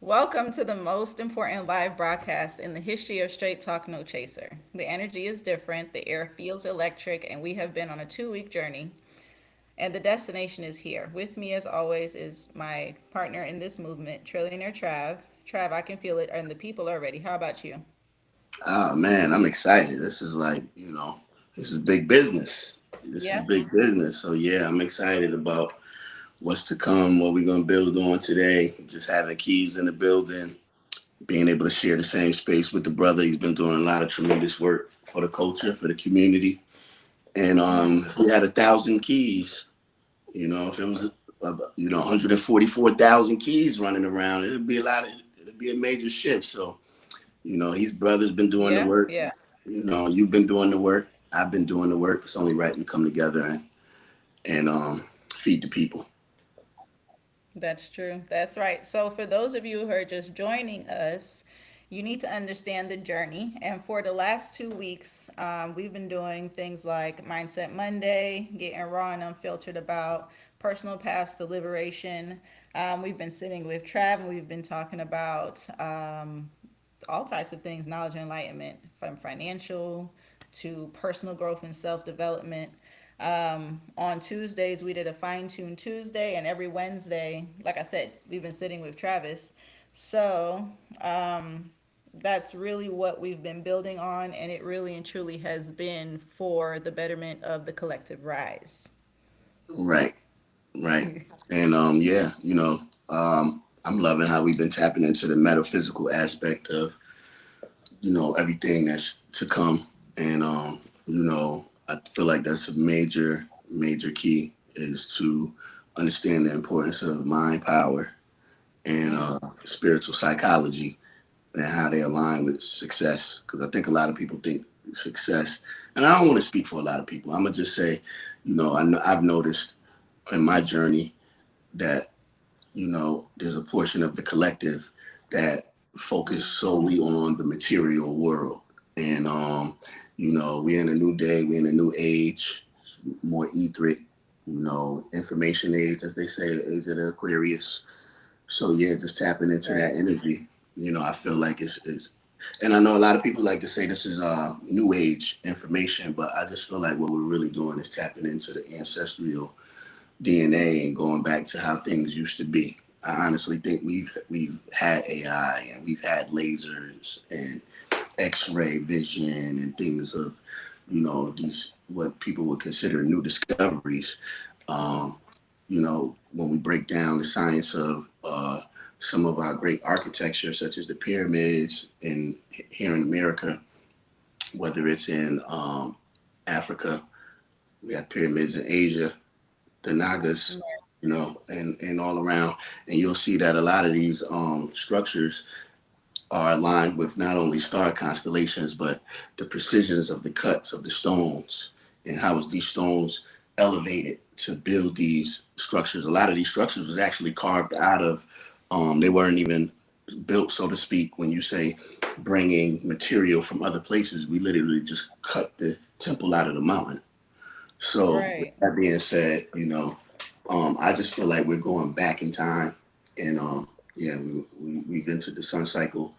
Welcome to the most important live broadcast in the history of Straight Talk No Chaser. The energy is different, the air feels electric, and we have been on a 2 week journey, and the destination is here. With me, as always, is my partner in this movement, Trillionaire Trav. Trav, I can feel it, and the people are ready. How about you? Oh man, I'm excited. This is this is big business. This is Yeah. big business. So yeah, I'm excited about what's to come, what we're gonna build on today. Just having keys in the building, being able to share the same space with the brother. He's been doing a lot of tremendous work for the culture, for the community. And if we had 1,000 keys, if it was 144,000 keys running around, it'd be a major shift. So his brother's been doing the Yeah. work. Yeah. You've been doing the work. I've been doing the work. It's only right we come together and feed the people. That's true. That's right. So, for those of you who are just joining us, you need to understand the journey. And for the last 2 weeks, we've been doing things like Mindset Monday, getting raw and unfiltered about personal paths to liberation. We've been sitting with Trav and we've been talking about all types of things, knowledge and enlightenment, from financial to personal growth and self development. On Tuesdays, we did a fine tune Tuesday, and every Wednesday, like I said, we've been sitting with Travis. So that's really what we've been building on, and it really and truly has been for the betterment of the collective rise. Right, right. And I'm loving how we've been tapping into the metaphysical aspect of everything that's to come. And I feel like that's a major key is to understand the importance of mind power and spiritual psychology and how they align with success. Because I think a lot of people think success, and I don't want to speak for a lot of people. I'm gonna just say, I've noticed in my journey that there's a portion of the collective that focus solely on the material world, and we're in a new day, we're in a new age, more etheric, information age, as they say, age of the Aquarius. So yeah, just tapping into Right. that energy. I feel like it's and I know a lot of people like to say this is new age information, but I just feel like what we're really doing is tapping into the ancestral DNA and going back to how things used to be. I honestly think we've had AI and we've had lasers and X-ray vision and things of these what people would consider new discoveries. Um, when we break down the science of some of our great architecture, such as the pyramids in here in America, whether it's in Africa, we have pyramids in Asia, the Nagas, and all around, and you'll see that a lot of these structures are aligned with not only star constellations, but the precisions of the cuts of the stones and how is these stones elevated to build these structures. A lot of these structures was actually carved out of, they weren't even built, so to speak. When you say bringing material from other places, we literally just cut the temple out of the mountain. So with Right. that being said, I just feel like we're going back in time, and yeah, we've entered the sun cycle,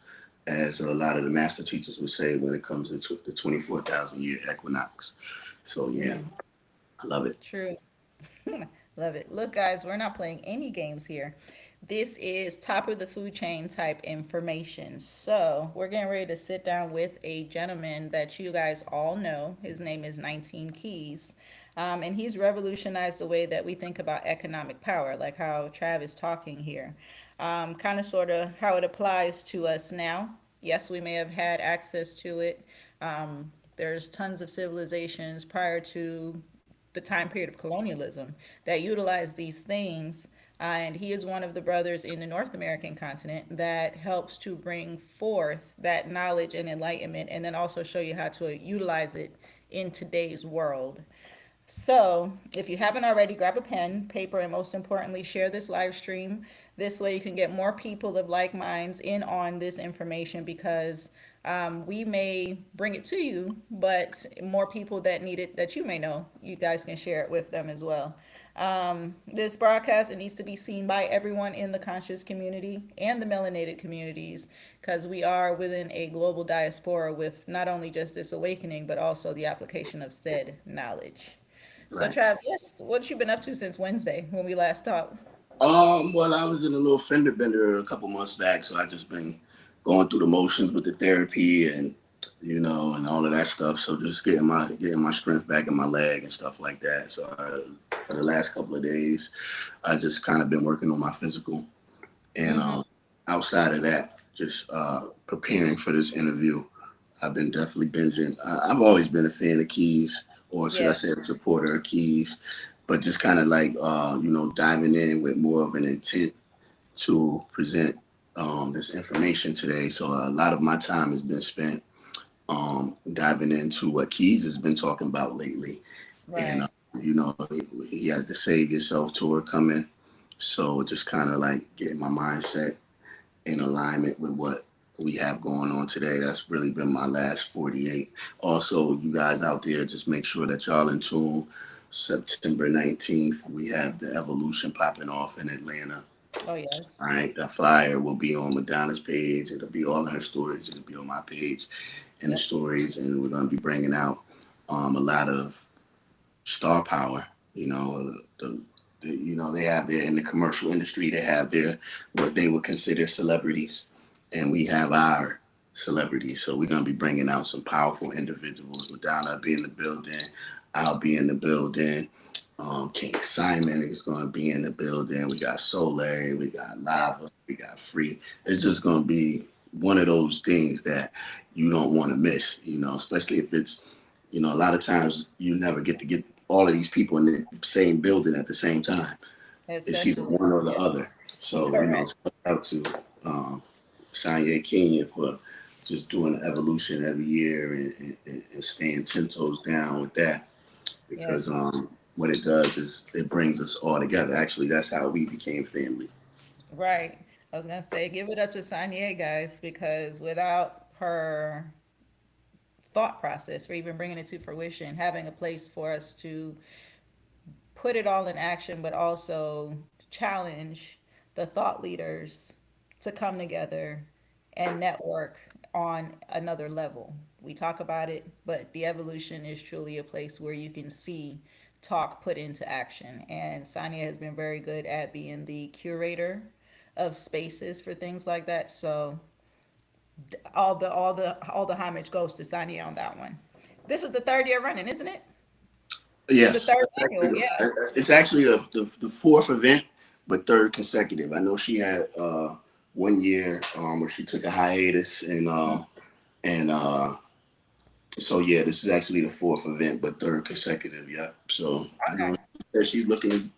as a lot of the master teachers would say when it comes to the 24,000 year equinox. So yeah, I love it. True. Love it. Look, guys, we're not playing any games here. This is top of the food chain type information. So, we're getting ready to sit down with a gentleman that you guys all know. His name is 19 Keys. And he's revolutionized the way that we think about economic power, like how Trav is talking here. Kind of, sort of, how it applies to us now. Yes, we may have had access to it. There's tons of civilizations prior to the time period of colonialism that utilized these things. And he is one of the brothers in the North American continent that helps to bring forth that knowledge and enlightenment and then also show you how to utilize it in today's world. So, if you haven't already, grab a pen, paper, and most importantly, share this live stream. This way, you can get more people of like minds in on this information because we may bring it to you, but more people that need it that you may know, you guys can share it with them as well. This broadcast, it needs to be seen by everyone in the conscious community and the melanated communities, because we are within a global diaspora with not only just this awakening but also the application of said knowledge. So Right. Trav, yes, what you been up to since Wednesday when we last talked? Well, I was in a little fender bender a couple months back, so I just been going through the motions with the therapy and and all of that stuff. So just getting my strength back in my leg and stuff like that. So for the last couple of days, I just kind of been working on my physical, and Mm-hmm. outside of that, just preparing for this interview. I've been definitely binging. I've always been a fan of Keys, or should I Yes. say, a supporter of Keys, but just kind of like diving in with more of an intent to present this information today. So a lot of my time has been spent diving into what Keys has been talking about lately, and Right. he has the Save Yourself tour coming. So just kind of like getting my mindset in alignment with what we have going on today. That's really been my last 48. Also, you guys out there, just make sure that y'all in tune. September 19th, we have the Evolution popping off in Atlanta. Oh yes. All right, that flyer will be on Madonna's page. It'll be all in her stories. It'll be on my page in the Yep. stories, and we're going to be bringing out a lot of star power. You know, they have their in the commercial industry. They have their what they would consider celebrities, and we have our celebrities. So we're gonna be bringing out some powerful individuals. Madonna will be in the building. I'll be in the building. King Simon is going to be in the building. We got Soleil, we got Lava, Yes. we got Free. It's just going to be one of those things that you don't want to miss, especially if it's, a lot of times you never get to get all of these people in the same building at the same time. It's either Especially. one or the Yeah. other. So, Correct. shout out to um, Sanye King for just doing the evolution every year and staying 10 toes down with that because Yes. what it does is it brings us all together. Actually, that's how we became family. Right. I was gonna say, give it up to Sanya, guys, because without her thought process for even bringing it to fruition, having a place for us to put it all in action, but also challenge the thought leaders to come together and network on another level. We talk about it, but the evolution is truly a place where you can see talk put into action. And Sanya has been very good at being the curator of spaces for things like that. So all the homage goes to Sanya on that one. This is the third year running, isn't it? The Yes, third annual, yeah. it's actually the fourth event, but third consecutive. I know she had 1 year where she took a hiatus, and so yeah, this is actually the fourth event, but third consecutive. Yep. So I Okay. know she's looking to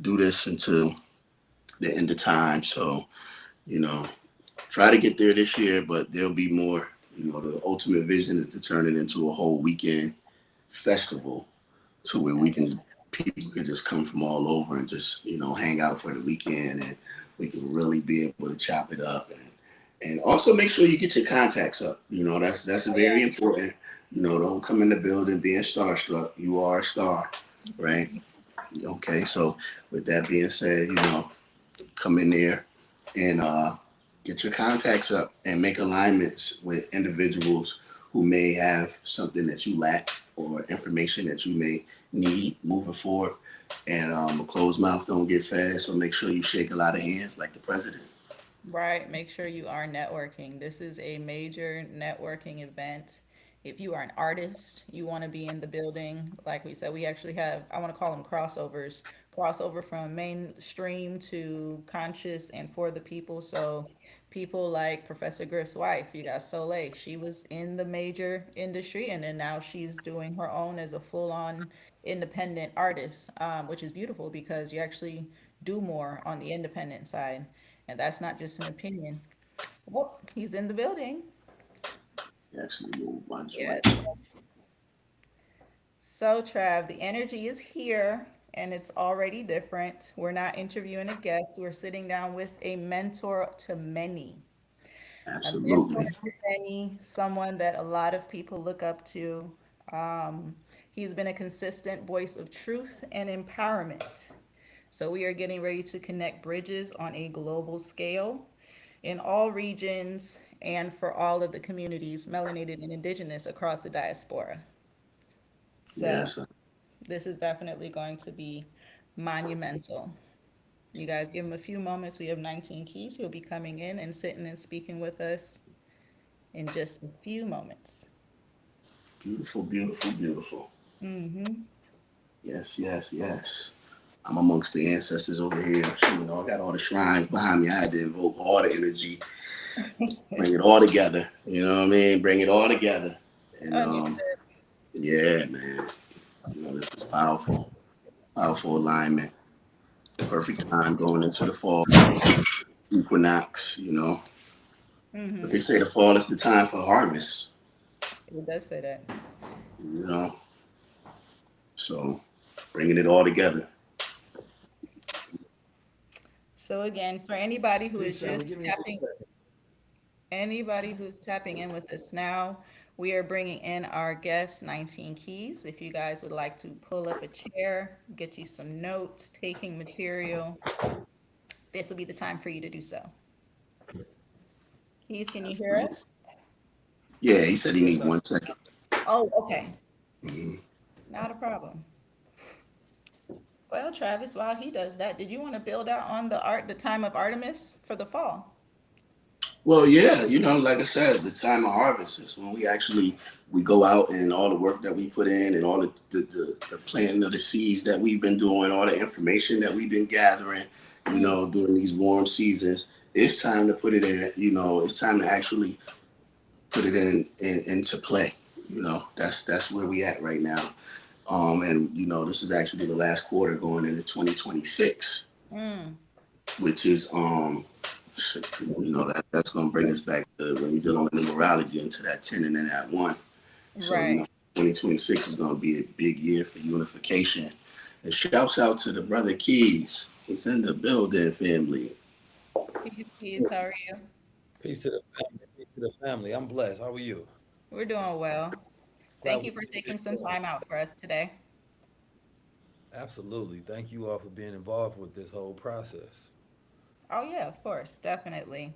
do this until the end of time. So you know, try to get there this year, but there'll be more. The ultimate vision is to turn it into a whole weekend festival to where we can people can just come from all over and just hang out for the weekend, and we can really be able to chop it up and also make sure you get your contacts up. That's Oh very yeah. important. Don't come in the building being starstruck. You are a star, right? Okay, so with that being said, come in there and get your contacts up and make alignments with individuals who may have something that you lack or information that you may need moving forward. And a closed mouth don't get fed, so make sure you shake a lot of hands like the president. Right. Make sure you are networking. This is a major networking event. If you are an artist, you want to be in the building. Like we said, we actually have, I want to call them crossovers, crossover from mainstream to conscious and for the people. So people like Professor Griff's wife, you got Soleil. She was in the major industry and then now she's doing her own as a full on independent artist, which is beautiful because you actually do more on the independent side. And that's not just an opinion. Well, he's in the building. Actually, move my joint. Yes. So, Trav, the energy is here and it's already different. We're not interviewing a guest, we're sitting down with a mentor to many. A mentor Absolutely. to many, someone that a lot of people look up to. He's been a consistent voice of truth and empowerment. So we are getting ready to connect bridges on a global scale in all regions and for all of the communities, melanated and indigenous, across the diaspora. So Yes. this is definitely going to be monumental. You guys give him a few moments. We have 19 keys. He'll be coming in and sitting and speaking with us in just a few moments. Beautiful, beautiful, beautiful. Mm-hmm. Yes, yes, yes. I'm amongst the ancestors over here. I got all the shrines behind me. I had to invoke all the energy, bring it all together. You know what I mean? Bring it all together. And Understood. yeah, man. This is powerful, powerful alignment. Perfect time going into the fall equinox. But they Mm-hmm. say the fall is the time for harvest. It does say that. You know, so bringing it all together. So again, for anybody who Peace, is family. just Give me just tapping, a second. anybody who's tapping in with us now, we are bringing in our guest, 19 Keys. If you guys would like to pull up a chair, get you some notes, taking material, this will be the time for you to do so. Keys, can you hear us? Yeah, he said he Yes, need I. 1 second. Oh, okay. Mhm. Not a problem. Well, Travis, while he does that, did you want to build out on the time of Artemis for the fall? Well, yeah, like I said, the time of harvest is when we go out and all the work that we put in and all the planting of the seeds that we've been doing, all the information that we've been gathering, Mm, during these warm seasons. It's time to put it in. It's time to actually put it into play. That's where we at right now. And this is actually the last quarter going into 2026, mm, which is that's going to bring us back to when you're dealing with numerology into that 10 and then that 1. So right. 2026 is going to be a big year for unification. And shouts out to the brother Keys. He's in the building, family. Peace, peace. How are you? Peace to the family. Peace to the family. I'm blessed. How are you? We're doing well. Glad Thank we you for did taking this some morning. time out for us today. Absolutely. Thank you all for being involved with this whole process. Oh, yeah, of course, definitely.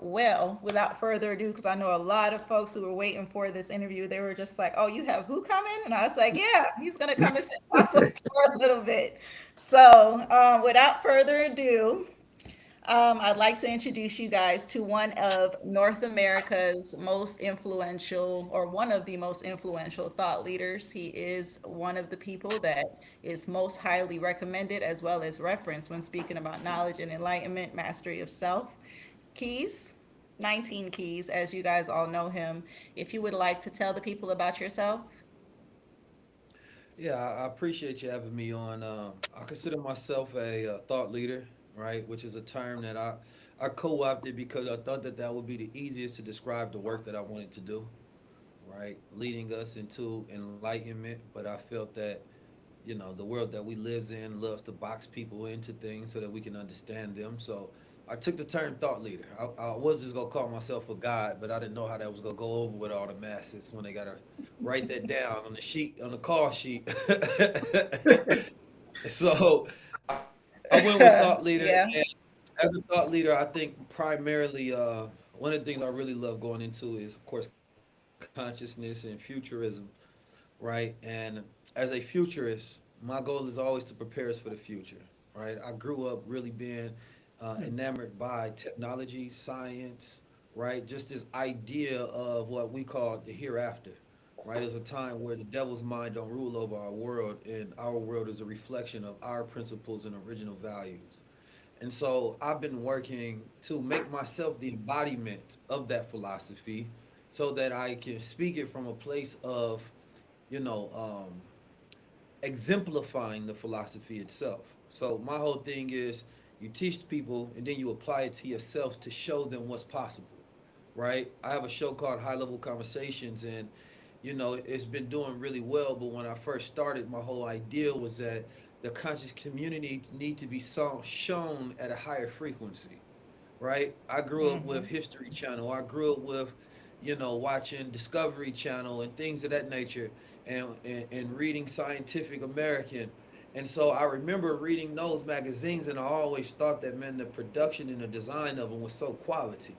Well, without further ado, because I know a lot of folks who were waiting for this interview, they were just like, "Oh, you have who coming?" And I was like, "Yeah, he's gonna come and sit talk to us for a little bit." So, without further ado, I'd like to introduce you guys to one of North America's most influential, or one of the most influential thought leaders. He is one of the people that is most highly recommended as well as referenced when speaking about knowledge and enlightenment, mastery of self. Keys, 19 Keys, as you guys all know him. If you would like to tell the people about yourself. Yeah, I appreciate you having me on. I consider myself a thought leader, right? Which is a term that I co-opted because I thought that that would be the easiest to describe the work that I wanted to do, right? Leading us into enlightenment, but I felt that the world that we lives in loves to box people into things so that we can understand them. So I took the term thought leader. I was just gonna call myself a god, but I didn't know how that was gonna go over with all the masses when they gotta write that down on the sheet, on the call sheet. So I went with thought leader, and Yeah. as a thought leader, I think primarily one of the things I really love going into is, of course, consciousness and futurism, right? And as a futurist, my goal is always to prepare us for the future, right? I grew up really being enamored by technology, science, right? Just this idea of what we call the hereafter, right? There's a time where the devil's mind don't rule over our world, and our world is a reflection of our principles and original values. And so I've been working to make myself the embodiment of that philosophy so that I can speak it from a place of, you know, um, exemplifying the philosophy itself. So my whole thing is you teach people and then you apply it to yourself to show them what's possible, right? I have a show called High Level Conversations, and it's been doing really well. But when I first started, my whole idea was that the conscious community need to be shown at a higher frequency, right? I grew up with Mm-hmm. History Channel. I grew up with, watching Discovery Channel and things of that nature, and reading Scientific American. And so I remember reading those magazines, and I always thought that, man, the production and the design of them was so quality.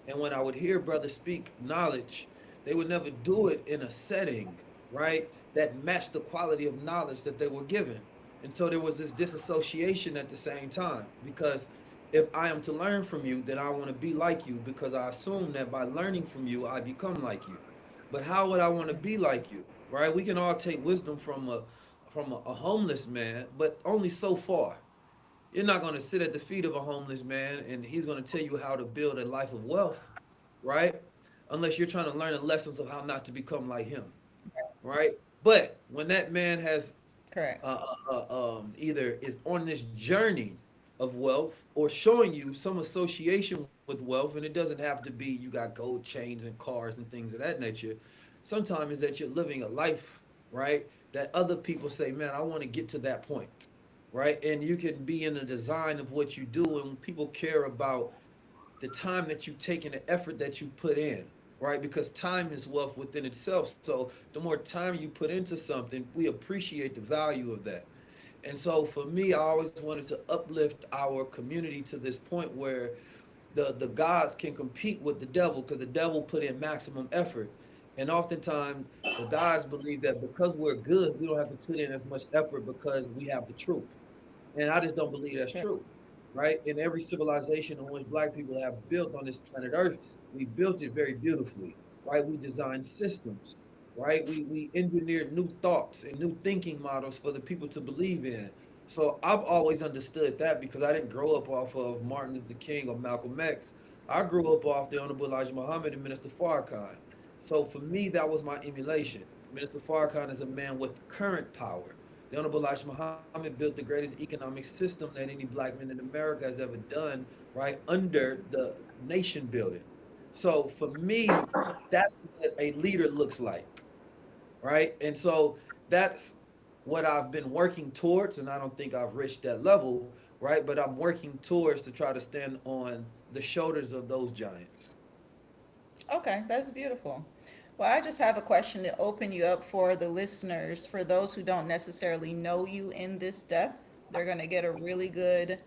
And when I would hear brothers speak knowledge, they would never do it in a setting, right, that matched the quality of knowledge that they were given. And so there was this disassociation at the same time, because if I am to learn from you, then I want to be like you, because I assume that by learning from you, I become like you. But how would I want to be like you, right? We can all take wisdom from a homeless man, but only so far. You're not going to sit at the feet of a homeless man and he's going to tell you how to build a life of wealth, right? Unless you're trying to learn the lessons of how not to become like him, right? But when that man has Correct. either is on this journey of wealth or showing you some association with wealth, and it doesn't have to be you got gold chains and cars and things of that nature. Sometimes is that you're living a life, right? That other people say, man, I want to get to that point, right? And you can be in the design of what you do, and people care about the time that you take and the effort that you put in, right? Because time is wealth within itself. So the more time you put into something, we appreciate the value of that. And so for me, I always wanted to uplift our community to this point where the gods can compete with the devil, because the devil put in maximum effort. And oftentimes the gods believe that because we're good, we don't have to put in as much effort because we have the truth. And I just don't believe that's Sure. true, right? In every civilization in which black people have built on this planet Earth, we built it very beautifully, right? We designed systems, right? We engineered new thoughts and new thinking models for the people to believe in. So I've always understood that, because I didn't grow up off of Martin Luther King or Malcolm X. I grew up off the Honorable Elijah Muhammad and Minister Farrakhan. So for me, that was my emulation. Minister Farrakhan is a man with current power. The Honorable Elijah Muhammad built the greatest economic system that any black man in America has ever done, right, under the nation building. So for me, that's what a leader looks like, right? And so that's what I've been working towards, and I don't think I've reached that level, right? But I'm working towards to try to stand on the shoulders of those giants. Okay, that's beautiful. Well, I just have a question to open you up for the listeners. For those who don't necessarily know you in this depth, they're going to get a really good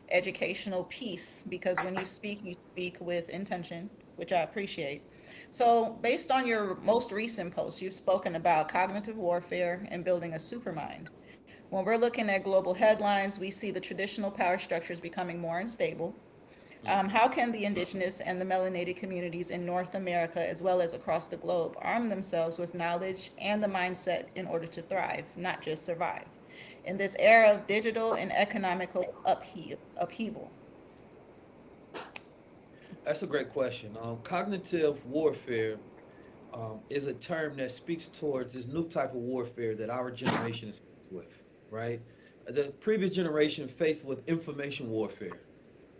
educational piece because when you speak with intention, which I appreciate. So, based on your most recent post, you've spoken about cognitive warfare and building a supermind. When we're looking at global headlines, we see the traditional power structures becoming more unstable. How can the indigenous and the melanated communities in North America, as well as across the globe, arm themselves with knowledge and the mindset in order to thrive, not just survive? In this era of digital and economical upheaval. That's a great question. Cognitive warfare is a term that speaks towards this new type of warfare that our generation is faced with, right? The previous generation faced with information warfare,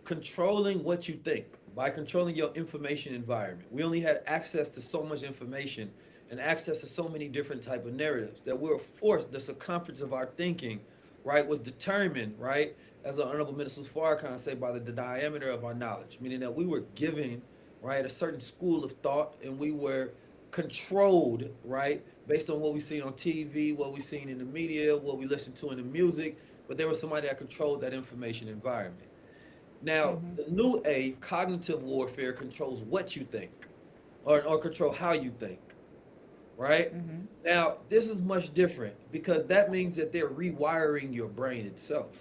controlling what you think by controlling your information environment. We only had access to so much information and access to so many different type of narratives that we were forced, the circumference of our thinking, right, was determined, right, as the Honorable Minister Farrakhan say, by the diameter of our knowledge, meaning that we were given, right, a certain school of thought, and we were controlled, right, based on what we seen on TV, what we seen in the media, what we listened to in the music, but there was somebody that controlled that information environment. Now, Mm-hmm. the new age, cognitive warfare controls what you think, or control how you think, right? Mm-hmm. Now, this is much different because that means that they're rewiring your brain itself,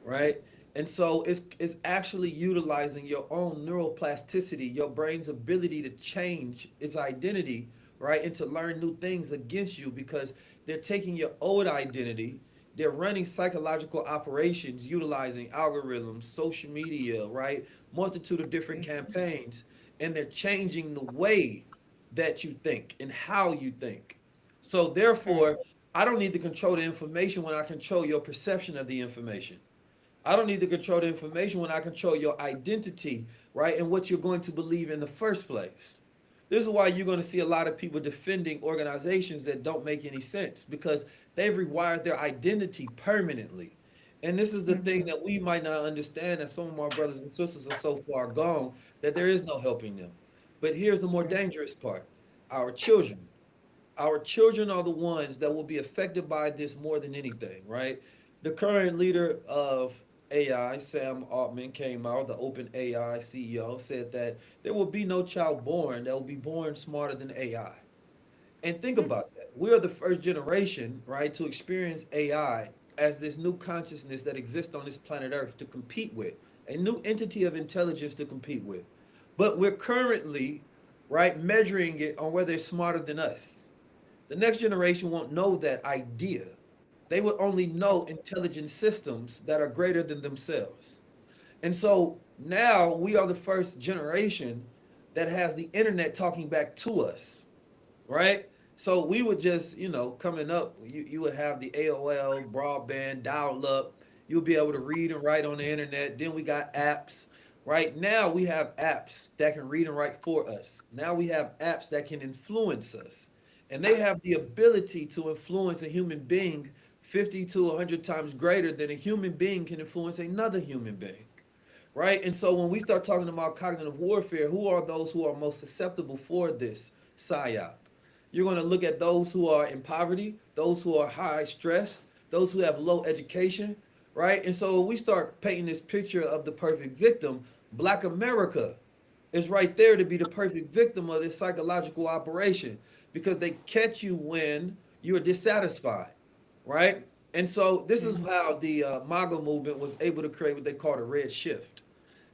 right? And so it's actually utilizing your own neuroplasticity, your brain's ability to change its identity, right, and to learn new things against you, because they're taking your old identity, they're running psychological operations utilizing algorithms, social media, right, multitude of different campaigns, and they're changing the way that you think and how you think. So Correct. therefore, I don't need to control the information when I control your perception of the information. I don't need to control the information when I control your identity, right? And what you're going to believe in the first place. This is why you're going to see a lot of people defending organizations that don't make any sense, because they've rewired their identity permanently. And this is the thing Mm-hmm. that we might not understand, that some of our brothers and sisters are so far gone that there is no helping them. But here's the more Correct. dangerous part: our children. Our children are the ones that will be affected by this more than anything, right? The current leader of AI, Sam Altman, came out, the Open AI CEO, said that there will be no child born that will be born smarter than AI. And think about that. We are the first generation, right, to experience AI as this new consciousness that exists on this planet Earth to compete with, a new entity of intelligence to compete with. But we're currently, right, measuring it on whether it's smarter than us. The next generation won't know that idea. They will only know intelligent systems that are greater than themselves. And so now we are the first generation that has the internet talking back to us, right? So we would just, coming up, you would have the AOL, broadband, dial up. You'll be able to read and write on the internet. Then we got apps. Right now, we have apps that can read and write for us. Now we have apps that can influence us. And they have the ability to influence a human being 50 to 100 times greater than a human being can influence another human being, right? And so when we start talking about cognitive warfare, who are those who are most susceptible for this psyop? You're going to look at those who are in poverty, those who are high stress, those who have low education, right? And so when we start painting this picture of the perfect victim, Black America is right there to be the perfect victim of this psychological operation because they catch you when you're dissatisfied, right? And so this is how the MAGA movement was able to create what they call a red shift.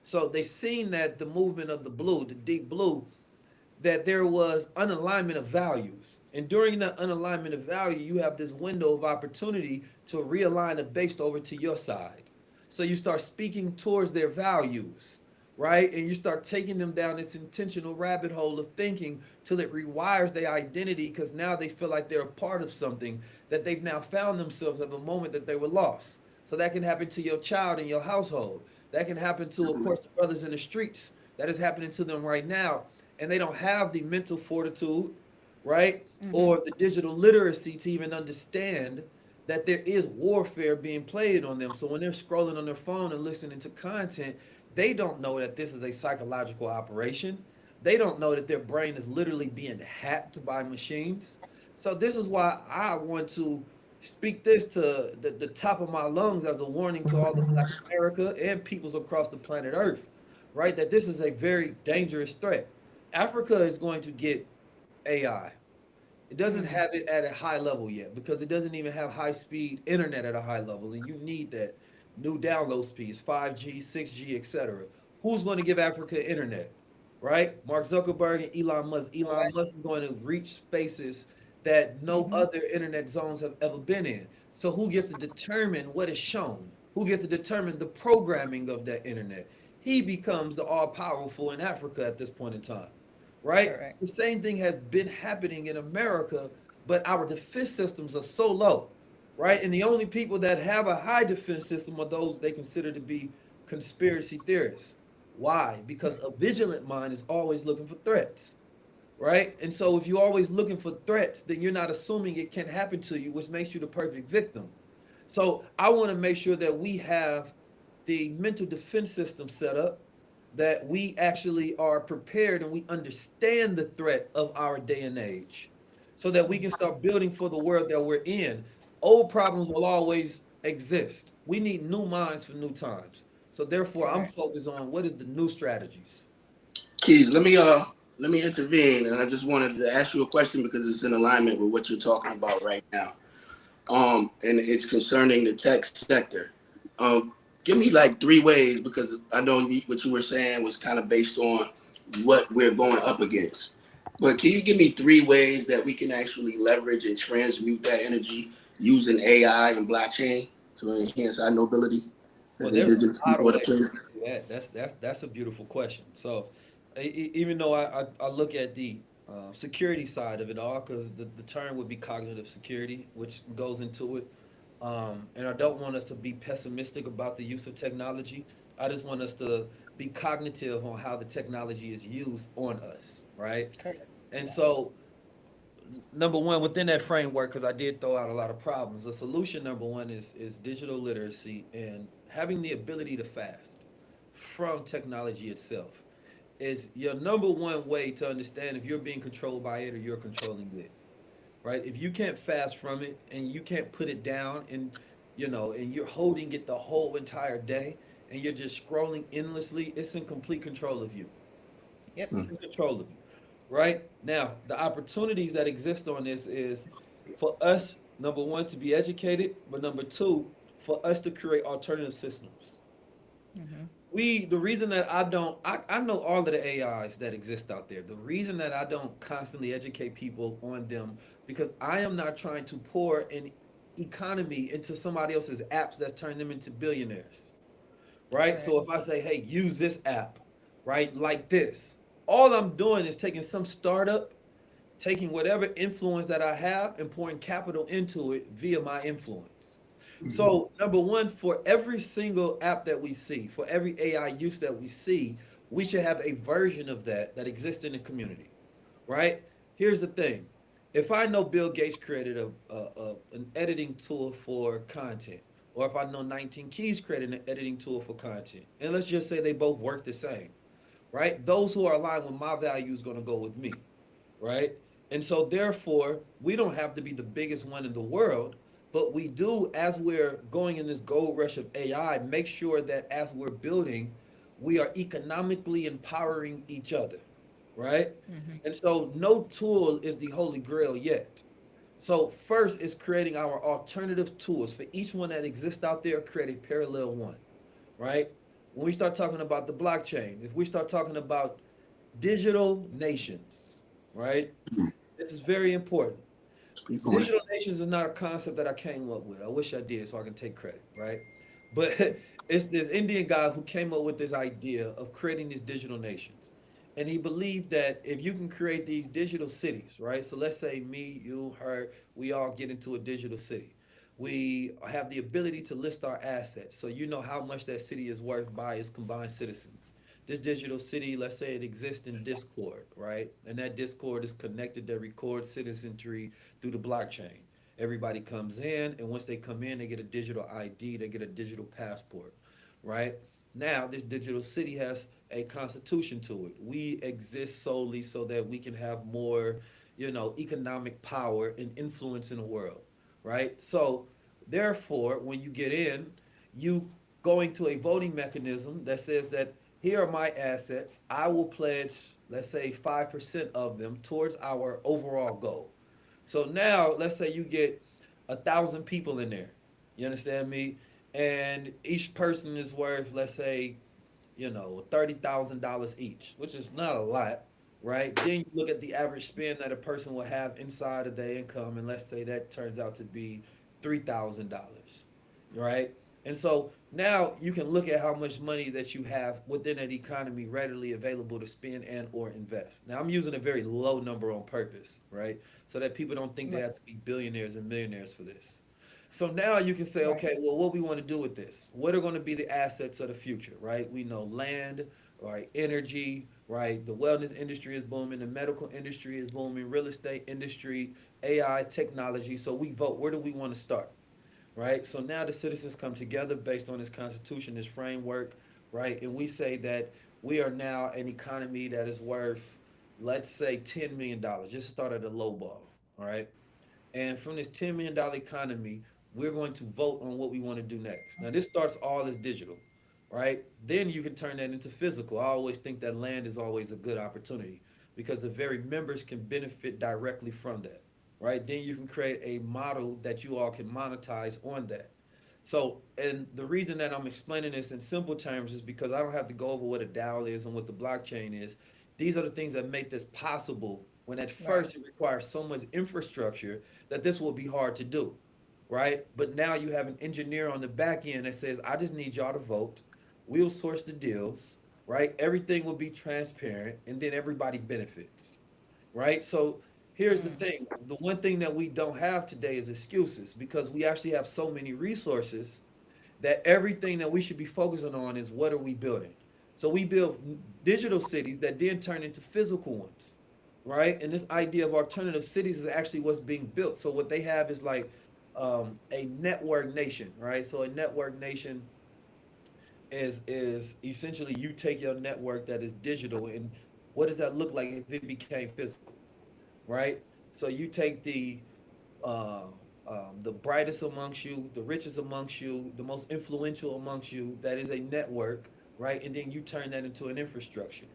So they seen that the movement of the blue, the deep blue, that there was unalignment of values. And during that unalignment of value, you have this window of opportunity to realign it based over to your side. So you start speaking towards their values, right? And you start taking them down this intentional rabbit hole of thinking till it rewires their identity because now they feel like they're a part of something that they've now found themselves at a moment that they were lost. So that can happen to your child in your household. That can happen to, of course, the brothers in the streets. That is happening to them right now. And they don't have the mental fortitude, right? Or the digital literacy to even understand that there is warfare being played on them. So when they're scrolling on their phone and listening to content, they don't know that this is a psychological operation. They don't know that their brain is literally being hacked by machines. So this is why I want to speak this to the top of my lungs as a warning to all of Black America and peoples across the planet Earth, right? That this is a very dangerous threat. Africa is going to get AI. It doesn't have it at a high level yet because it doesn't even have high speed internet at a high level, and you need that new download speeds, 5G, 6G, etc. Who's going to give Africa internet? Right? Mark Zuckerberg and Elon Musk. Elon Musk is going to reach spaces that no other internet zones have ever been in. So who gets to determine what is shown? Who gets to determine the programming of that internet? He becomes the all powerful in Africa at this point in time, right? Correct. The same thing has been happening in America, but our defense systems are so low, right? And the only people that have a high defense system are those they consider to be conspiracy theorists. Why? Because a vigilant mind is always looking for threats, right? And so if you're always looking for threats, then you're not assuming it can happen to you, which makes you the perfect victim. So I want to make sure that we have the mental defense system set up, that we actually are prepared and we understand the threat of our day and age so that we can start building for the world that we're in. Old problems will always exist. We need new minds for new times. So therefore, I'm Correct. focused on what is the new strategies. Keys, let me intervene, and I just wanted to ask you a question because it's in alignment with what you're talking about right now. And it's concerning the tech sector. Give me like three ways because I know what you were saying was kind of based on what we're going up against. But can you give me three ways that we can actually leverage and transmute that energy using AI and blockchain to enhance our nobility Well, as there's indigenous a lot people of of the ways planet? to do that. That's a beautiful question. So, even though I look at the security side of it all, because the term would be cognitive security, which goes into it, and I don't want us to be pessimistic about the use of technology. I just want us to be cognitive on how the technology is used on us, right? Correct. And Yeah. so number one within that framework, because I did throw out a lot of problems, the solution number one is digital literacy and having the ability to fast from technology itself is your number one way to understand if you're being controlled by it or you're controlling it. right? If you can't fast from it and you can't put it down and and you're holding it the whole entire day and you're just scrolling endlessly, it's in complete control of you. Yep. It's in control of you. Right? Now, the opportunities that exist on this is for us, number one, to be educated, but number two, for us to create alternative systems. Mm-hmm. The reason that I know all of the AIs that exist out there. The reason that I don't constantly educate people on them, because I am not trying to pour an economy into somebody else's apps that's turning them into billionaires. Right? Right. So if I say, hey, use this app, right, like this, all I'm doing is taking some startup, taking whatever influence that I have and pouring capital into it via my influence. Mm-hmm. So, number one, for every single app that we see, for every AI use that we see, we should have a version of that that exists in the community, right? Here's the thing. If I know Bill Gates created an editing tool for content, or if I know 19 Keys created an editing tool for content, and let's just say they both work the same, right? Those who are aligned with my values going to go with me, right? And so therefore, we don't have to be the biggest one in the world, but we do, as we're going in this gold rush of AI, make sure that as we're building, we are economically empowering each other, right? Mm-hmm. And so no tool is the holy grail yet. So first is creating our alternative tools for each one that exists out there, create a parallel one, right? When we start talking about the blockchain, if we start talking about digital nations, right? This is very important. Speak on it. Digital nations is not a concept that I came up with. I wish I did so I can take credit, right? But it's this Indian guy who came up with this idea of creating these digital nations. And he believed that if you can create these digital cities, right? So let's say me, you, her, we all get into a digital city. We have the ability to list our assets. So you know how much that city is worth by its combined citizens. This digital city, let's say it exists in Discord, right? And that Discord is connected to record citizenry through the blockchain. Everybody comes in, and once they come in, they get a digital ID, they get a digital passport, right? Now, this digital city has a constitution to it. We exist solely so that we can have more, economic power and influence in the world, right? So, therefore, when you get in, you going to a voting mechanism that says that here are my assets. I will pledge, let's say, 5% of them towards our overall goal. So now, let's say you get 1,000 people in there. You understand me? And each person is worth, let's say, $30,000 each, which is not a lot, right? Then you look at the average spend that a person will have inside of their income, and let's say that turns out to be $3,000, right? And so now you can look at how much money that you have within that economy readily available to spend and or invest. Now I'm using a very low number on purpose, right? So that people don't think they Right. have to be billionaires and millionaires for this. So now you can say, Right. okay, well, what we want to do with this? What are going to be the assets of the future, right? We know land, right? Energy, right? The wellness industry is booming. The medical industry is booming. Real estate industry, AI, technology. So we vote. Where do we want to start? Right? So now the citizens come together based on this constitution, this framework, right? And we say that we are now an economy that is worth, let's say, $10 million. Just start at a low ball, all right? And from this $10 million economy, we're going to vote on what we want to do next. Now, this starts all as digital, right? Then you can turn that into physical. I always think that land is always a good opportunity because the very members can benefit directly from that, right? Then you can create a model that you all can monetize on that. So, and the reason that I'm explaining this in simple terms is because I don't have to go over what a DAO is and what the blockchain is. These are the things that make this possible when at Right. first it requires so much infrastructure that this will be hard to do, right? But now you have an engineer on the back end that says, I just need y'all to vote. We'll source the deals, right? Everything will be transparent and then everybody benefits, right? So here's the Mm. thing. The one thing that we don't have today is excuses because we actually have so many resources that everything that we should be focusing on is what are we building? So we build digital cities that then turn into physical ones, right? And this idea of alternative cities is actually what's being built. So what they have is like a network nation, right? So a network nation is essentially you take your network that is digital and what does that look like if it became physical, right? So you take the uh, the brightest amongst you, the richest amongst you, the most influential amongst you. That is a network, right? And then you turn that into an infrastructure,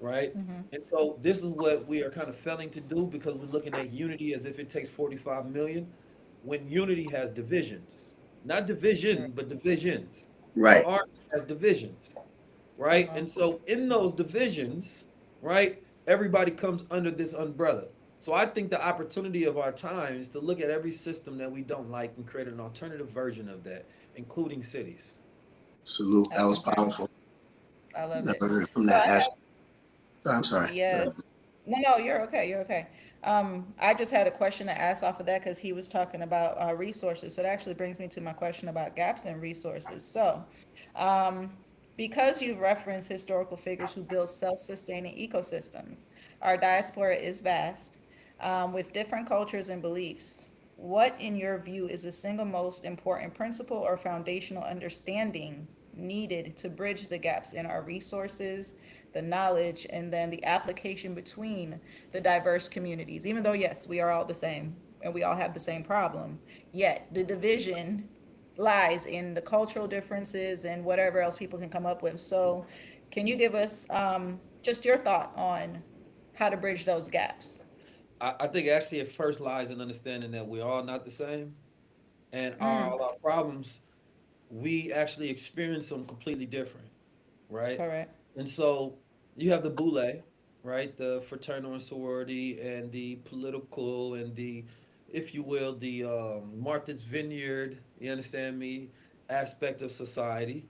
right? And so this is what we are kind of failing to do because we're looking at unity as if it takes 45 million, when unity has divisions, not division, but divisions. Our Right. army has divisions, right? And so in those divisions, right, everybody comes under this umbrella. So I think the opportunity of our time is to look at every system that we don't like and create an alternative version of that, including cities. Salute. That That's was important. powerful. I love Never it. heard it from So that I have, aspect. I'm sorry. yes. No, no, you're okay. You're okay. I just had a question to ask off of that because he was talking about resources. So it actually brings me to my question about gaps in resources. So, um, because you've referenced historical figures who built self-sustaining ecosystems, our diaspora is vast, with different cultures and beliefs. What, in your view, is the single most important principle or foundational understanding needed to bridge the gaps in our resources, the knowledge, and then the application between the diverse communities? Even though, yes, we are all the same and we all have the same problem, yet the division lies in the cultural differences and whatever else people can come up with. So, can you give us just your thought on how to bridge those gaps? I think actually it first lies in understanding that we're all not the same, and all our problems we actually experience them completely different, right? Correct. And so you have the boule, right? The fraternal and sorority and the political and the, if you will, the Martha's Vineyard, you understand me, aspect of society,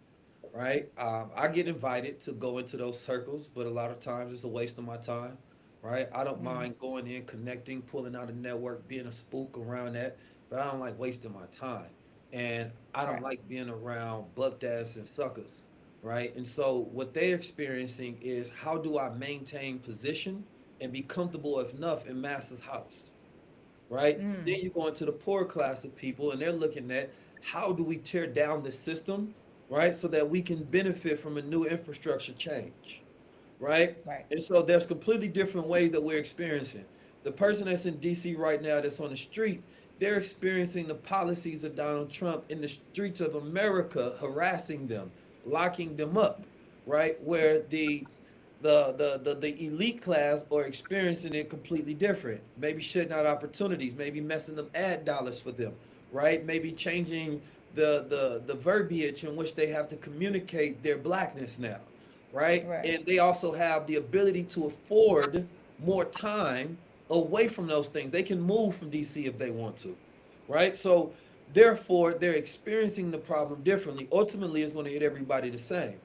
right? I get invited to go into those circles, but a lot of times it's a waste of my time, right? I don't mind going in, connecting, pulling out a network, being a spook around that, but I don't like wasting my time. And I don't Right. like being around buck ass and suckers, right? And so what they're experiencing is how do I maintain position and be comfortable enough in masses house, right? Then you go into the poor class of people and they're looking at how do we tear down the system, right? So that we can benefit from a new infrastructure change, right? Right. And so there's completely different ways that we're experiencing. The person that's in DC right now that's on the street, they're experiencing the policies of Donald Trump in the streets of America, harassing them, locking them up, right? Where the elite class are experiencing it completely different. Maybe shutting out opportunities, maybe messing up ad dollars for them, right? Maybe changing the verbiage in which they have to communicate their blackness now, right? Right. And they also have the ability to afford more time away from those things. They can move from DC if they want to, right? So therefore, they're experiencing the problem differently. Ultimately, it's going to hit everybody the same.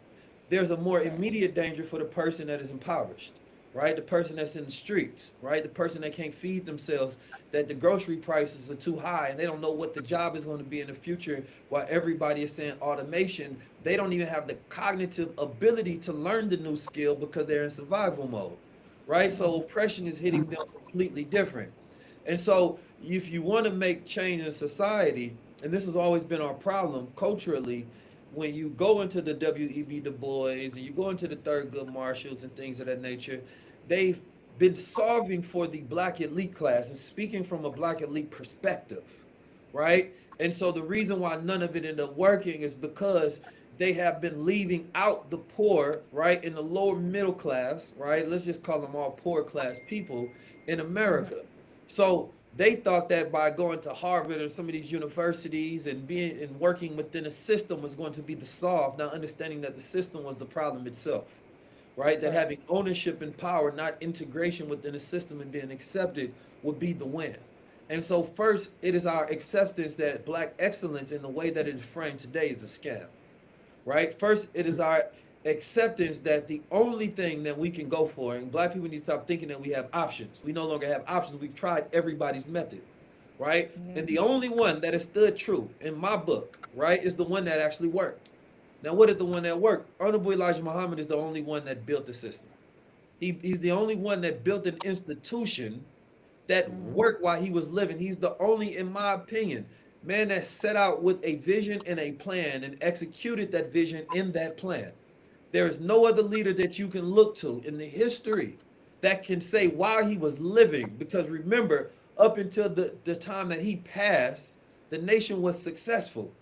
There's a more Right. immediate danger for the person that is impoverished, right? The person that's in the streets, right? The person that can't feed themselves, that the grocery prices are too high and they don't know what the job is going to be in the future. While everybody is saying automation, they don't even have the cognitive ability to learn the new skill because they're in survival mode, right? So oppression is hitting them completely different. And so if you want to make change in society, and this has always been our problem culturally, when you go into the W.E.B. Du Bois and you go into the Thurgood Marshalls and things of that nature, they've been solving for the black elite class and speaking from a black elite perspective, right? And so the reason why none of it ended up working is because they have been leaving out the poor, right, in the lower middle class, right? Let's just call them all poor class people in America. So they thought that by going to Harvard or some of these universities and being and working within a system was going to be the solve, not understanding that the system was the problem itself, right? That Correct. having ownership and power, not integration within a system and being accepted, would be the win. And so, first, it is our acceptance that black excellence in the way that it is framed today is a scam, right? First, it is our acceptance that the only thing that we can go for, and black people need to stop thinking that we have options. We no longer have options. We've tried everybody's method, right? And the only one that has stood true in my book, right, is the one that actually worked. Now, what is the one that worked? Honorable Elijah Muhammad is the only one that built the system. He's the only one that built an institution that worked while he was living. He's the only, in my opinion, man that set out with a vision and a plan and executed that vision in that plan. There is no other leader that you can look to in the history that can say while he was living, because remember, up until the time that he passed, the nation was successful.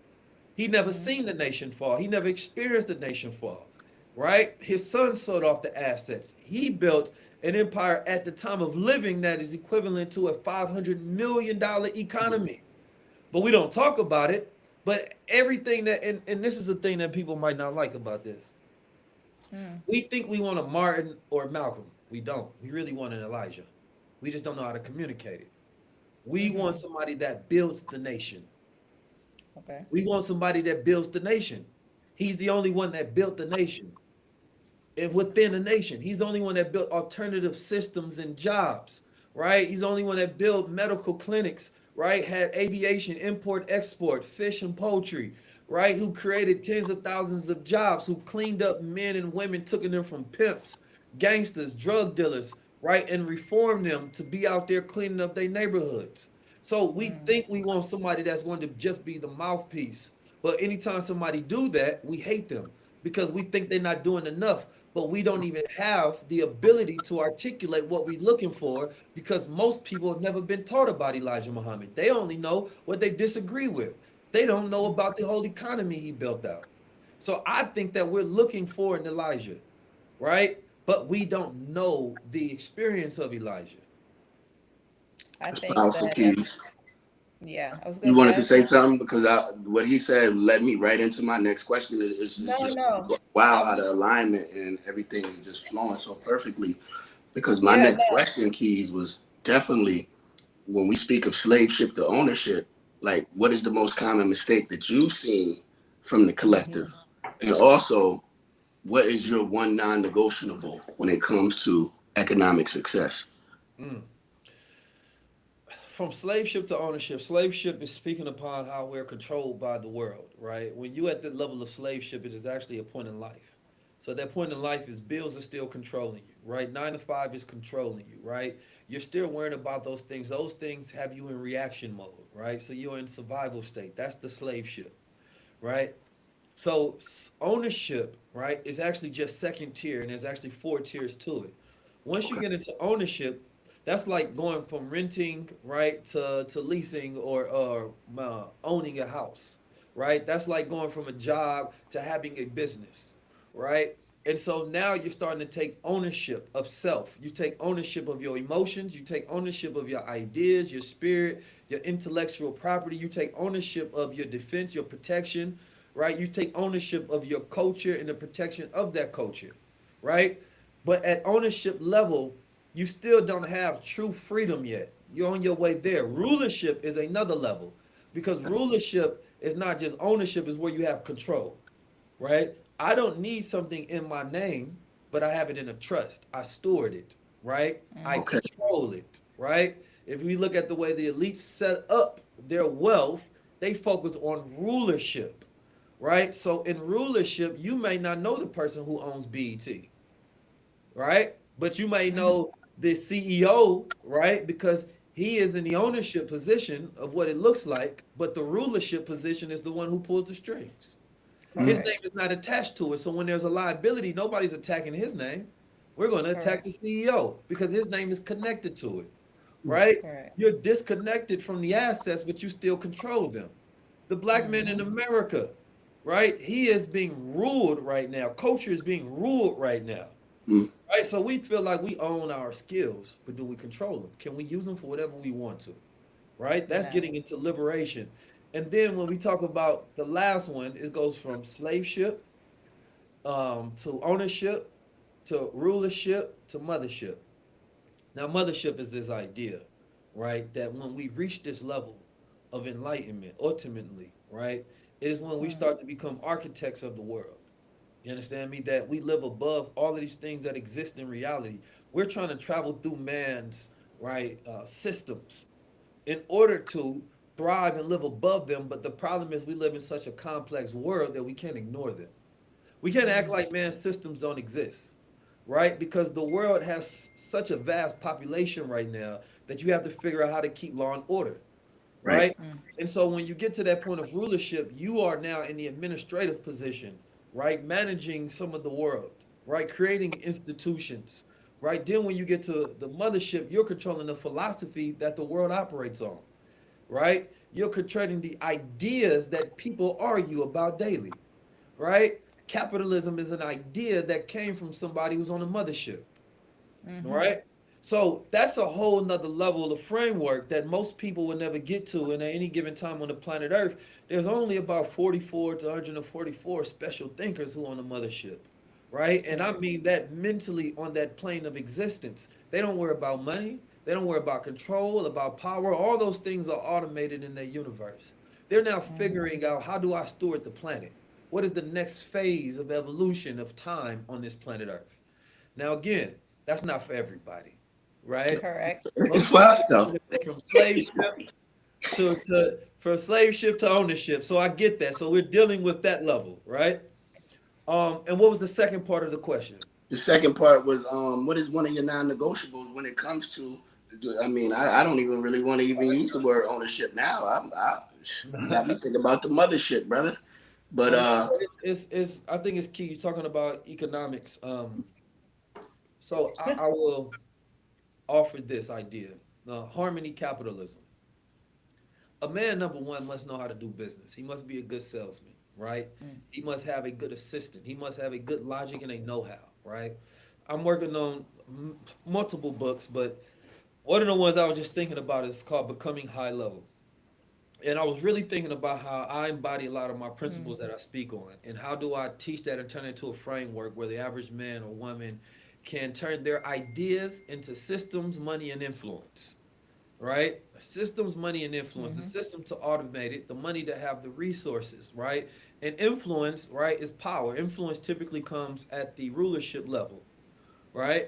He never seen the nation fall. He never experienced the nation fall, right? His son sold off the assets. He built an empire at the time of living that is equivalent to a $500 million economy. But we don't talk about it. But everything that, and this is the thing that people might not like about this. We think we want a Martin or Malcolm. We don't. We really want an Elijah. We just don't know how to communicate it. We want somebody that builds the nation. Okay. We want somebody that builds the nation. He's the only one that built the nation. And within the nation, he's the only one that built alternative systems and jobs, right? He's the only one that built medical clinics, right? Had aviation, import, export, fish and poultry, right? Who created tens of thousands of jobs, who cleaned up men and women, took them from pimps, gangsters, drug dealers, right? And reformed them to be out there cleaning up their neighborhoods. So we think we want somebody that's going to just be the mouthpiece. But anytime somebody do that, we hate them because we think they're not doing enough. But we don't even have the ability to articulate what we're looking for because most people have never been taught about Elijah Muhammad. They only know what they disagree with. They don't know about the whole economy he built out. So I think that we're looking for an Elijah, right? But we don't know the experience of Elijah. I That's think powerful, that, Keys. yeah, I was You gonna wanted to say, say something because what he said led me right into my next question. It's no, just no. I wow how the was, alignment and everything is just flowing so perfectly. Because my yeah, next no. question, Keys, was definitely when we speak of slave ship to ownership, like what is the most common mistake that you've seen from the collective? And also, what is your one non-negotiable when it comes to economic success? Mm. From slave ship to ownership, slave ship is speaking upon how we're controlled by the world, right? When you at the level of slave ship, it is actually a point in life. So that point in life is bills are still controlling you, right? 9 to 5 is controlling you, right? You're still worrying about those things. Those things have you in reaction mode, right? So you're in survival state. That's the slave ship, right? So ownership, right, is actually just second tier, and there's actually 4 tiers to it. Once you Okay. get into ownership, that's like going from renting, right, to leasing or owning a house, right? That's like going from a job to having a business, right? And so now you're starting to take ownership of self. You take ownership of your emotions. You take ownership of your ideas, your spirit, your intellectual property. You take ownership of your defense, your protection, right? You take ownership of your culture and the protection of that culture, right? But at ownership level, you still don't have true freedom yet. You're on your way there. Rulership is another level because rulership is not just ownership, is where you have control, right? I don't need something in my name, but I have it in a trust. I stored it, right? I Okay. control it, right? If we look at the way the elites set up their wealth, they focus on rulership, right? So in rulership, you may not know the person who owns BET, right? But you may know the CEO, right? Because he is in the ownership position of what it looks like, but the rulership position is the one who pulls the strings. His Mm. name Correct. is not attached to it. So when there's a liability, nobody's attacking his name. We're going to attack Correct. the CEO because his name is connected to it, right? Correct. You're disconnected from the assets, but you still control them. The black man in America, right? He is being ruled right now. Culture is being ruled right now, Mm. right? So we feel like we own our skills, but do we control them? Can we use them for whatever we want to? Right? That's Yeah. getting into liberation. And then when we talk about the last one, it goes from slave ship to ownership to rulership to mothership. Now, mothership is this idea, right, that when we reach this level of enlightenment, ultimately, right, it is when we start to become architects of the world. You understand me? That we live above all of these things that exist in reality. We're trying to travel through man's right systems in order to thrive and live above them. But the problem is we live in such a complex world that we can't ignore them. We can't act like man's systems don't exist, right? Because the world has such a vast population right now that you have to figure out how to keep law and order, Right. right? And so when you get to that point of rulership, you are now in the administrative position, right? Managing some of the world, right? Creating institutions, right? Then when you get to the mothership, you're controlling the philosophy that the world operates on, right? You're controlling the ideas that people argue about daily, right? Capitalism is an idea that came from somebody who's on the mothership, right? So that's a whole nother level of framework that most people will never get to. And at any given time on the planet Earth, there's only about 44 to 144 special thinkers who are on the mothership, right? And I Right. mean that mentally on that plane of existence. They don't worry about money. They don't worry about control, about power. All those things are automated in their universe. They're now figuring out, how do I steward the planet? What is the next phase of evolution of time on this planet Earth? Now, again, that's not for everybody, right? Correct. It's Most for people us though. from slave ship to from slave ship to ownership. So I get that. So we're dealing with that level, right? And what was the second part of the question? The second part was, what is one of your non-negotiables when it comes to? I mean, I don't even really want to even use the word ownership now. You got me thinking about the mothership, brother. But No, no, no. It's I think it's key. You're talking about economics. So I will offer this idea: harmony capitalism. A man, number one, must know how to do business. He must be a good salesman, right? He must have a good assistant. He must have a good logic and a know-how, right? I'm working on multiple books, but one of the ones I was just thinking about is called Becoming High Level. And I was really thinking about how I embody a lot of my principles that I speak on, and how do I teach that and turn it into a framework where the average man or woman can turn their ideas into systems, money, and influence, right? Systems, money, and influence. The system to automate it, the money to have the resources, right? And influence, right, is power. Influence typically comes at the rulership level, right?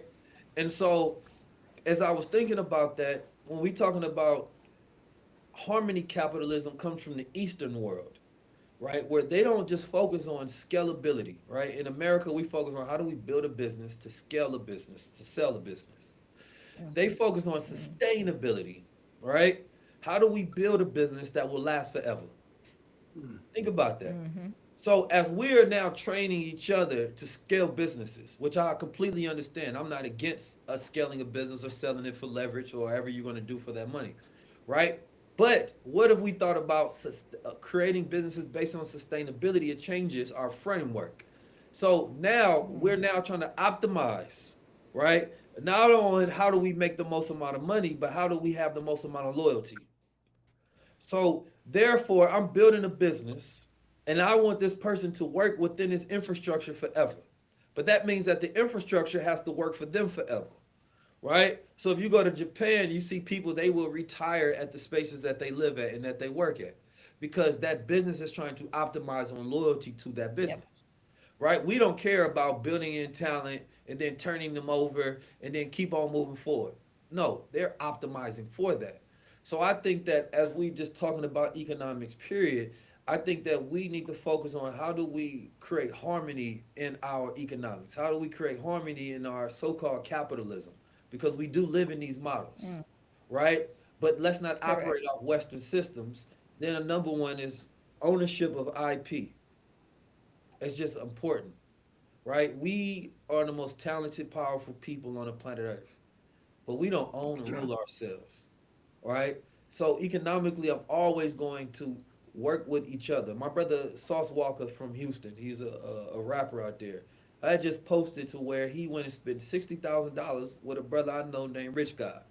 And so, as I was thinking about that, when we talking about harmony capitalism comes from the Eastern world, right? Where they don't just focus on scalability, right? In America, we focus on how do we build a business to scale a business, to sell a business. They focus on sustainability, right? How do we build a business that will last forever? Think about that. So as we're now training each other to scale businesses, which I completely understand, I'm not against us scaling a business or selling it for leverage or whatever you're going to do for that money, right? But what if we thought about creating businesses based on sustainability? It changes our framework. So now we're now trying to optimize, right? Not only how do we make the most amount of money, but how do we have the most amount of loyalty? So therefore, I'm building a business and I want this person to work within this infrastructure forever. But that means that the infrastructure has to work for them forever, right? So if you go to Japan, you see people, they will retire at the spaces that they live at and that they work at, because that business is trying to optimize on loyalty to that Yep. business, right? We don't care about building in talent and then turning them over and then keep on moving forward. No, they're optimizing for that. So I think that as we just talking about economics, period, I think that we need to focus on how do we create harmony in our economics? How do we create harmony in our so-called capitalism? Because we do live in these models, right? But let's not Correct. operate off Western systems. Then a number one is ownership of IP. It's just important, right? We are the most talented, powerful people on the planet Earth, but we don't own and rule ourselves, right? So economically, I'm always going to work with each other. My brother Sauce Walker from Houston, he's a rapper out there. I just posted to where he went and spent $60,000 with a brother I know named Rich God.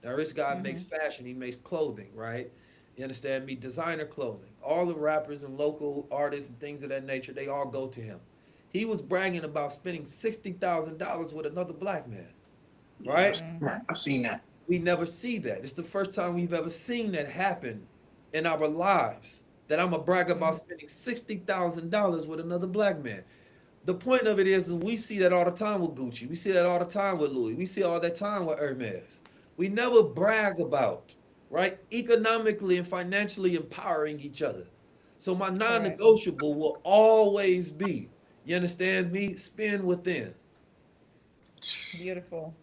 Now, Rich God makes fashion, he makes clothing, right? You understand me? Designer clothing. All the rappers and local artists and things of that nature, they all go to him. He was bragging about spending $60,000 with another black man, right? Right, I've seen that. We never see that. It's the first time we've ever seen that happen in our lives. That I'm gonna brag about spending $60,000 with another black man. The point of it is we see that all the time with Gucci. We see that all the time with Louis. We see all that time with Hermes. We never brag about, right? Economically and financially empowering each other. So my Correct. non-negotiable will always be, you understand me? Spin within. Beautiful.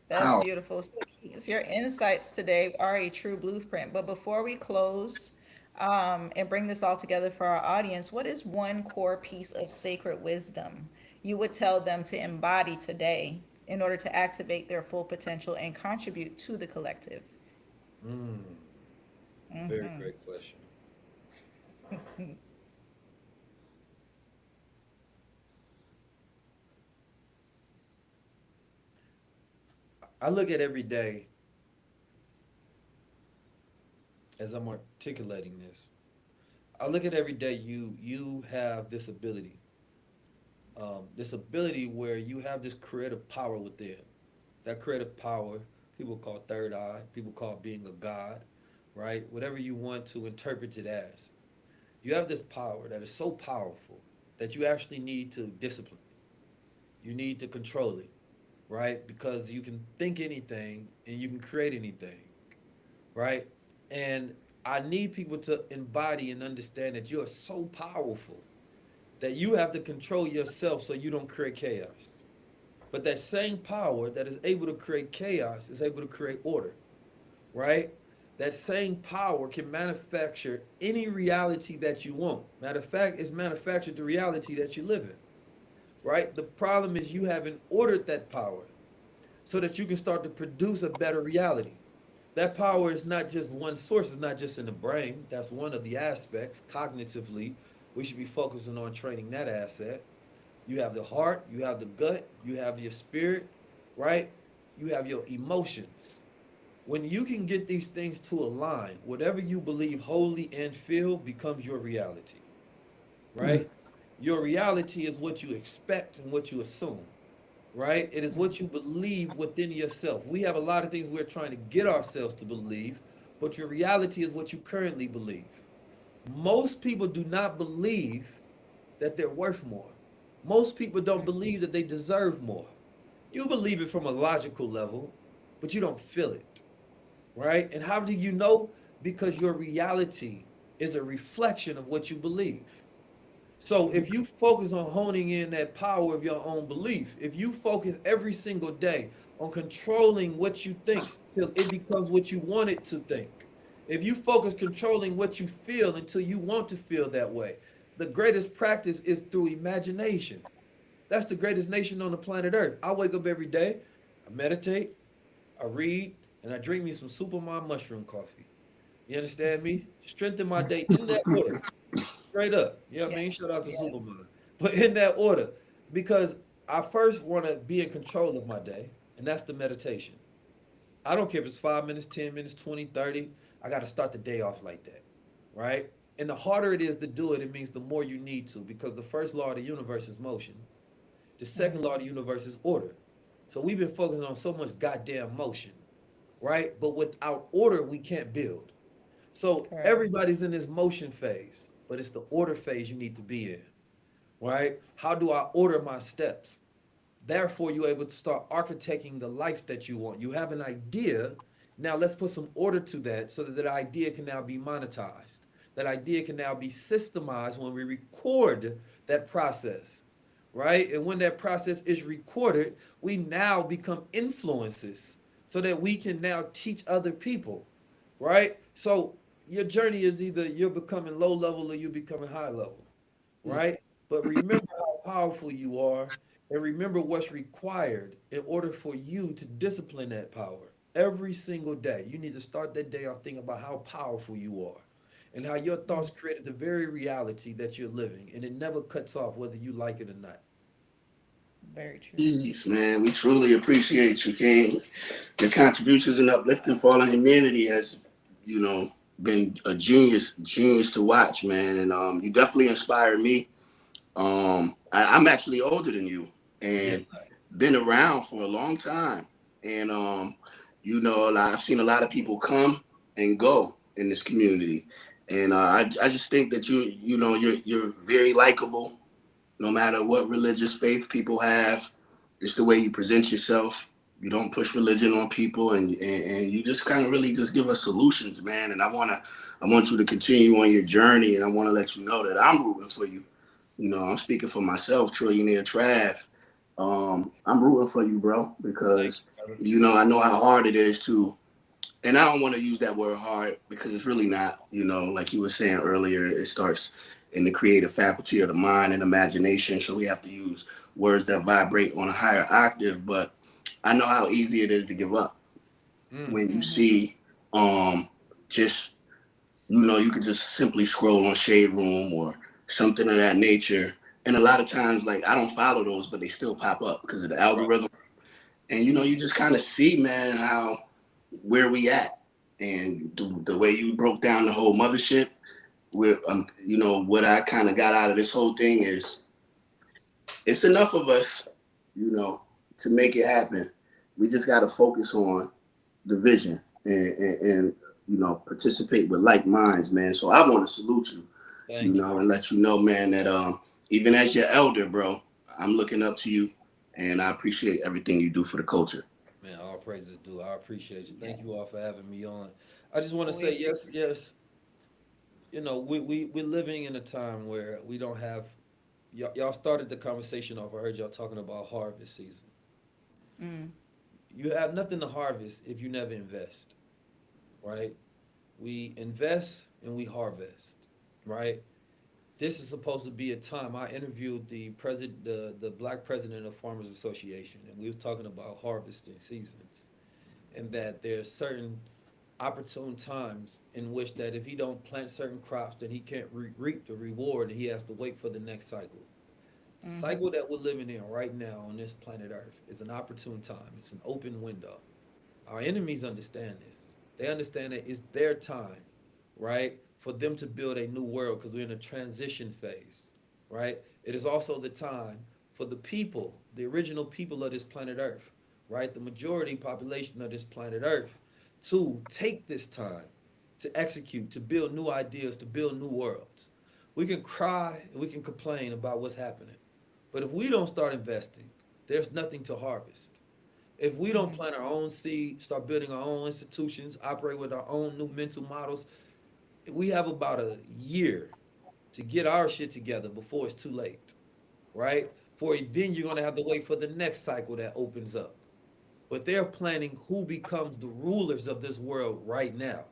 That's How? beautiful. So, Keys, your insights today are a true blueprint. But before we close and bring this all together for our audience, what is one core piece of sacred wisdom you would tell them to embody today in order to activate their full potential and contribute to the collective. Mm, very Hmm. great question. I look at every day as I'm articulating this. I look at every day you have this ability where you have this creative power within. That creative power, people call third eye, people call being a god, right? Whatever you want to interpret it as. You have this power that is so powerful that you actually need to discipline it. You need to control it, right? Because you can think anything and you can create anything, right? And I need people to embody and understand that you are so powerful that you have to control yourself so you don't create chaos. But that same power that is able to create chaos is able to create order, right? That same power can manufacture any reality that you want. Matter of fact, it's manufactured the reality that you live in, right? The problem is you haven't ordered that power so that you can start to produce a better reality. That power is not just one source, it's not just in the brain. That's one of the aspects. Cognitively, we should be focusing on training that asset. You have the heart, you have the gut, you have your spirit, right? You have your emotions. When you can get these things to align, whatever you believe wholly and feel becomes your reality, right? Your reality is what you expect and what you assume, right? It is what you believe within yourself. We have a lot of things we're trying to get ourselves to believe, but your reality is what you currently believe. Most people do not believe that they're worth more. Most people don't believe that they deserve more. You believe it from a logical level, but you don't feel it, right? And how do you know? Because your reality is a reflection of what you believe. So if you focus on honing in that power of your own belief, if you focus every single day on controlling what you think till it becomes what you want it to think, if you focus controlling what you feel until you want to feel that way, the greatest practice is through imagination. That's the greatest nation on the planet Earth. I wake up every day, I meditate, I read, and I drink me some supermind mushroom coffee. You understand me? Strengthen my day in that order. Straight up. You know what I mean? Yes, Shout out to yes. Superman. But in that order, because I first want to be in control of my day, and that's the meditation. I don't care if it's 5 minutes, 10 minutes, 20, 30. I got to start the day off like that, right? And the harder it is to do it, it means the more you need to, because the first law of the universe is motion. The second law of the universe is order. So we've been focusing on so much goddamn motion, right? But without order, we can't build. So Correct. everybody's in this motion phase, but it's the order phase you need to be in, right? How do I order my steps? Therefore, you're able to start architecting the life that you want. You have an idea. Now, let's put some order to that so that that idea can now be monetized. That idea can now be systemized when we record that process, right? And when that process is recorded, we now become influences so that we can now teach other people, right? So your journey is either you're becoming low level or you're becoming high level, right? But remember how powerful you are and remember what's required in order for you to discipline that power every single day. You need to start that day off thinking about how powerful you are and how your thoughts created the very reality that you're living, and it never cuts off whether you like it or not. Very true. Jeez, man, we truly appreciate you, King. Your contributions in uplifting fallen humanity has, you know, been a genius to watch, man. And you definitely inspired me. I'm actually older than you and Yes. been around for a long time. And you know, I've seen a lot of people come and go in this community. And I just think that you know, you're very likable no matter what religious faith people have. It's the way you present yourself. You don't push religion on people, and you just kind of really just give us solutions, man. And I want you to continue on your journey, and I want to let you know that I'm rooting for you. You know, I'm speaking for myself, Trillionaire Trav. I'm rooting for you, bro, Thank because you, brother. you know I know how hard it is to, and I don't want to use that word hard because it's really not. You know, like you were saying earlier, it starts in the creative faculty of the mind and imagination. So we have to use words that vibrate on a higher octave. But I know how easy it is to give up Mm. when you Mm-hmm. see just you could just simply scroll on Shade Room or something of that nature. And a lot of times, like I don't follow those, but they still pop up because of the Right. algorithm. And you just kind of see, man, how where we at, and the way you broke down the whole mothership. Where what I kind of got out of this whole thing is it's enough of us, you know, to make it happen. We just got to focus on the vision and participate with like minds, man. So I want to salute you, Thank you. and let you know, man, that even as your elder, bro, I'm looking up to you, and I appreciate everything you do for the culture. Man, all praises due. I appreciate you. Thank Yes. you all for having me on. I just want to We say appreciate yes, yes. We're living in a time where we don't have y'all started the conversation off. I heard y'all talking about harvest season. it. Mm. You have nothing to harvest if you never invest, right? We invest and we harvest, right? This is supposed to be a time. I interviewed the black president of Farmers Association, and we was talking about harvesting seasons, and that there's certain opportune times in which that if he don't plant certain crops, then he can't reap the reward. He has to wait for the next cycle. The Mm-hmm. cycle that we're living in right now on this planet Earth is an opportune time. It's an open window. Our enemies understand this. They understand that it's their time, right, for them to build a new world because we're in a transition phase, right? It is also the time for the people, the original people of this planet Earth, right, the majority population of this planet Earth, to take this time to execute, to build new ideas, to build new worlds. We can cry and we can complain about what's happening, but if we don't start investing, there's nothing to harvest. If we don't Mm-hmm. plant our own seed, start building our own institutions, operate with our own new mental models, we have about a year to get our shit together before it's too late, right? For then you're gonna have to wait for the next cycle that opens up. But they're planning who becomes the rulers of this world right now,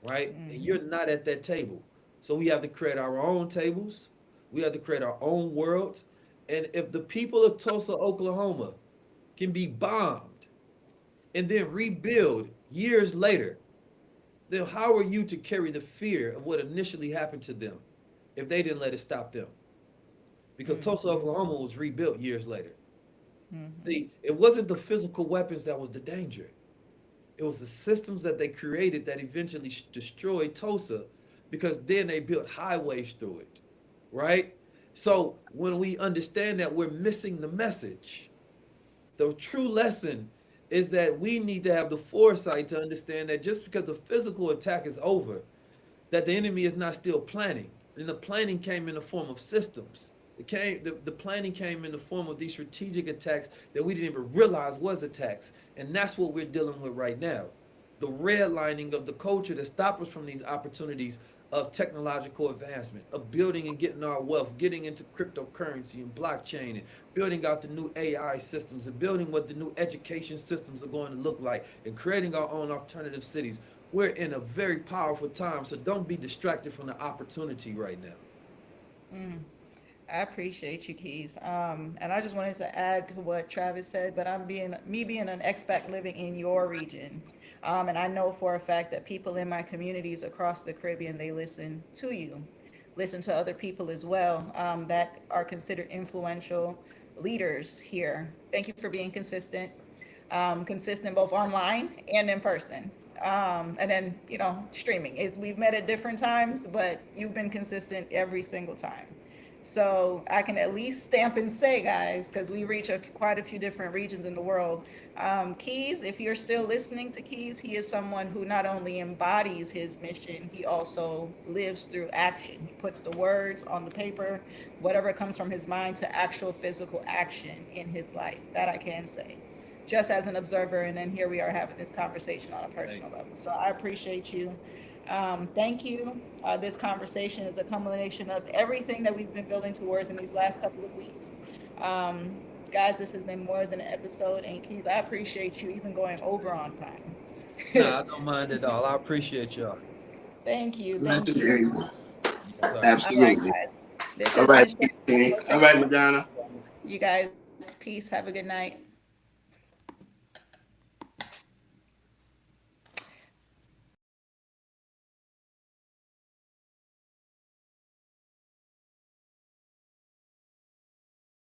right? And Mm-hmm. you're not at that table. So we have to create our own tables. We have to create our own worlds. And if the people of Tulsa, Oklahoma can be bombed and then rebuild years later, then how are you to carry the fear of what initially happened to them if they didn't let it stop them? Because Tulsa, Mm-hmm. Oklahoma was rebuilt years later. Mm-hmm. See, it wasn't the physical weapons that was the danger. It was the systems that they created that eventually destroyed Tulsa because then they built highways through it, right? So when we understand that we're missing the message, the true lesson is that we need to have the foresight to understand that just because the physical attack is over, that the enemy is not still planning. And the planning came in the form of systems. The planning came in the form of these strategic attacks that we didn't even realize was attacks. And that's what we're dealing with right now. The redlining of the culture to stop us from these opportunities of technological advancement, of building and getting our wealth, getting into cryptocurrency and blockchain, and building out the new AI systems, and building what the new education systems are going to look like, and creating our own alternative cities. We're in a very powerful time, so don't be distracted from the opportunity right now. Mm. I appreciate you, Keys. And I just wanted to add to what Travis said, but being an expat living in your region. And I know for a fact that people in my communities across the Caribbean, they listen to you, listen to other people as well, that are considered influential leaders here. Thank you for being consistent both online and in person. And then, streaming. We've met at different times, but you've been consistent every single time. So I can at least stamp and say, guys, because we reach quite a few different regions in the world. Keys, if you're still listening to Keys, he is someone who not only embodies his mission, he also lives through action. He puts the words on the paper, whatever comes from his mind, to actual physical action in his life. That I can say, just as an observer. And then here we are having this conversation on a Thank personal you. level. So I appreciate you. Thank you. This conversation is a culmination of everything that we've been building towards in these last couple of weeks. Guys, this has been more than an episode. And Keith, I appreciate you even going over on time. Nah, I don't mind at all. I appreciate y'all. Thank you. Glad Thank to you. hear you. Yes, sir. All right, Absolutely. guys. This All has right, been Shade King. Room All right, Entertainment. Madonna. You guys, peace. Have a good night.